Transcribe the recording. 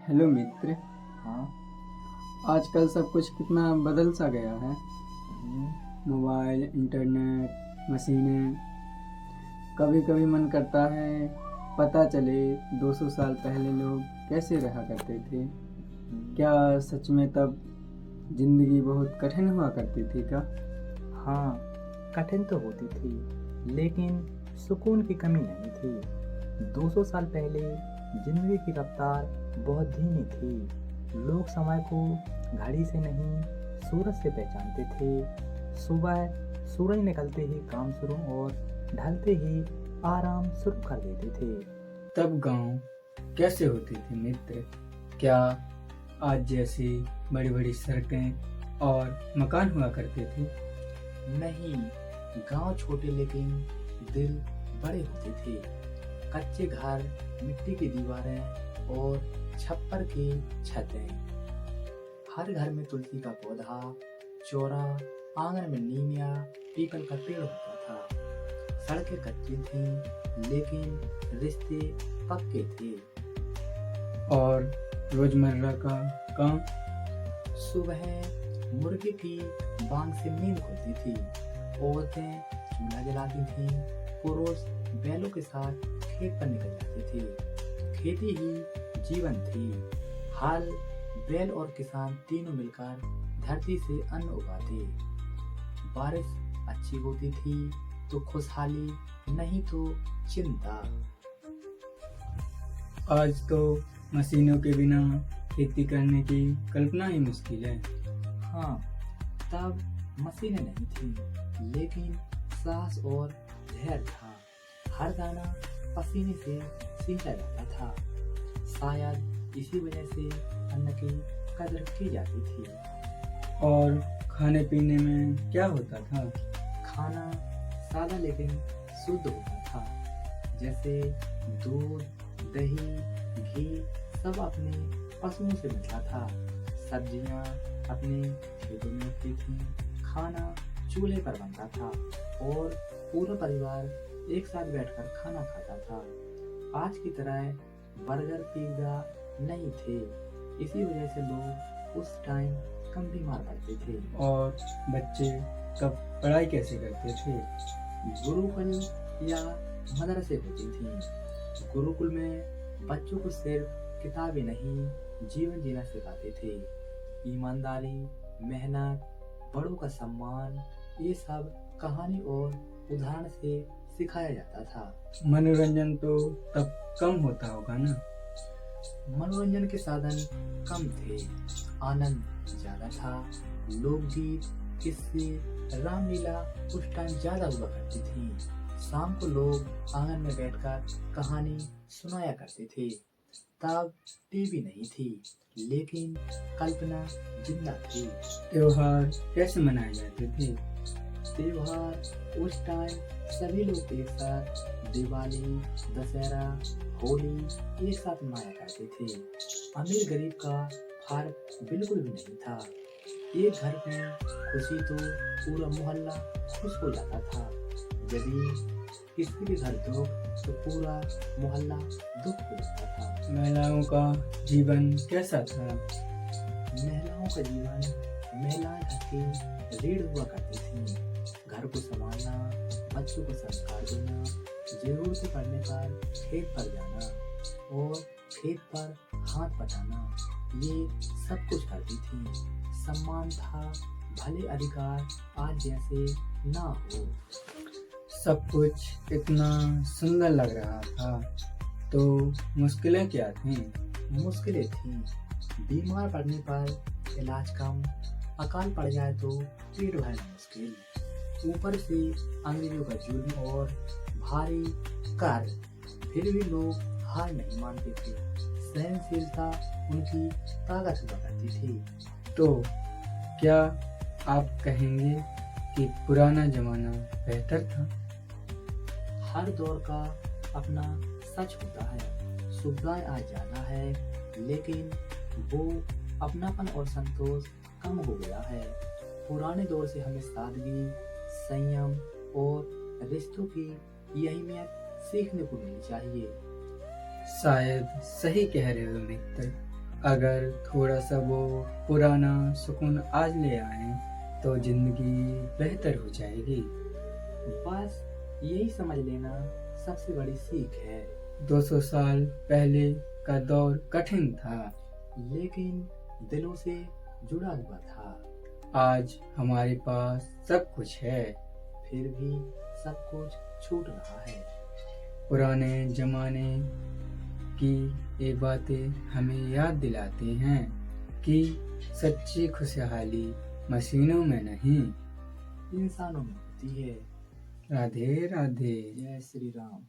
Hello मित्र। हाँ। आजकल सब कुछ कितना बदल सा गया है। हम्म। मोबाइल, इंटरनेट, मशीनें। कभी कभी मन करता है पता चले 200 साल पहले लोग कैसे रहा करते थे। क्या सच में तब जिंदगी बहुत कठिन हुआ करती थी क्या? हाँ, कठिन तो होती थी लेकिन सुकून की कमी नहीं थी। 200 साल पहले जिंदगी की रफ्तार बहुत धीमी थी। लोग समय को घड़ी से नहीं सूरज से पहचानते थे। सुबह सूरज निकलते ही काम शुरू और ढलते ही आराम शुरू कर देते थे। तब गांव कैसे होती थी मित्र? क्या आज जैसी बड़ी बड़ी सड़कें और मकान हुआ करते थे? नहीं, गांव छोटे लेकिन दिल बड़े होते थे। कच्चे घर, मिट्टी की दीवारें और छप्पर की छतें। हर घर में तुलसी का पौधा, चौरा, आंगन में नीम या पीपल का पेड़ होता था। सड़कें कच्ची थीं लेकिन रिश्ते पक्के थे। और रोजमर्रा का काम? सुबह मुर्गे की बांग से नींद खुलती थी। औरतें चूल्हा जलाती थीं। पुरुष बैलों के साथ खेत पर निकल जाते थे। खेती ही जीवन थी। हल, बैल और किसान तीनों मिलकर धरती से अन्न उगाते। बारिश अच्छी होती थी तो खुशहाली, नहीं तो चिंता। आज तो मशीनों के बिना खेती करने की कल्पना ही मुश्किल है। हाँ, तब मशीनें नहीं थी लेकिन साहस और धैर्य था। हर दाना पसीने से सींचा जाता था। शायद इसी वजह से अन्न की कदर की जाती थी। और खाने पीने में क्या होता था? खाना सादा लेकिन शुद्ध होता था। जैसे दूध, दही, घी सब अपने पशुओं से मिलता था। सब्जियां अपने खेतों में उगती थीं। खाना चूल्हे पर बनता था और पूरा परिवार एक साथ बैठकर खाना खाता था। आज की तरह बर्गर, पिज्जा नहीं थे। इसी वजह से लोग उस टाइम कम बीमार पड़ते थे। और बच्चे कब पढ़ाई कैसे करते थे? गुरुकुल या मदरसे होती थी। गुरुकुल में बच्चों को सिर्फ किताबें नहीं, जीवन जीना सिखाते थे। ईमानदारी, मेहनत, बड़ों का सम्मान, ये सब कहानी और उदाहरण से सिखाया जाता था। मनोरंजन तो तब कम होता होगा ना? मनोरंजन के साधन कम थे, आनंद ज्यादा था। लोकगीत, किस्से, रामलीला उस टाइम ज्यादा हुआ करती थी। शाम को लोग आंगन में बैठकर कहानी सुनाया करते थे। तब टीवी नहीं थी लेकिन कल्पना जिंदा थी। त्योहार कैसे मनाए जाते थे? त्योहार उस टाइम सभी लोग एक साथ दिवाली, दशहरा, होली एक साथ मनाया करते थे। अमीर गरीब का फर्क बिल्कुल भी नहीं था। एक घर में खुशी तो पूरा मोहल्ला खुश हो जाता था। यदि किसी के घर दुख तो पूरा मोहल्ला दुख हो जाता था। महिलाओं का जीवन कैसा था? महिलाओं का जीवन, महिलाएं घर की रीढ़ हुआ करती थीं। घर को संभालना, बच्चों को संस्कार देना, जरूरत पड़ने पर खेत पर जाना और खेत पर हाथ बटाना, ये सब कुछ करती थीं। सम्मान था, भले अधिकार आज जैसे ना हो। सब कुछ इतना सुंदर लग रहा था, तो मुश्किलें क्या थीं? मुश्किलें थीं। बीमार पड़ने पर इलाज कम, अकाल पड़ जाए तो पेट भरना मुश्किल, ऊपर से अंग्रेजों का जुल्म और भारी कर। फिर भी लोग हार नहीं मानते थे। सहनशीलता उनकी ताकत हुआ करती थी। तो क्या आप कहेंगे कि पुराना जमाना बेहतर था? हर दौर का अपना सच होता है। सुविधाएं आ ज्यादा है लेकिन वो अपनापन और संतोष कम हो गया है। पुराने दौर से हमें सादगी, संयम और रिश्तों की अहमियत सीखने को मिलनी चाहिए। शायद सही कह रहे हो मित्र। अगर थोड़ा सा वो पुराना सुकून आज ले आए तो जिंदगी बेहतर हो जाएगी। बस यही समझ लेना सबसे बड़ी सीख है। 200 साल पहले का दौर कठिन था, लेकिन दिलों से जुड़ा हुआ था। आज हमारे पास सब कुछ है, फिर भी सब कुछ छूट रहा है। पुराने जमाने की ये बातें हमें याद दिलाती हैं कि सच्ची खुशहाली मशीनों में नहीं, इंसानों में होती है। राधे राधे। जय श्री राम।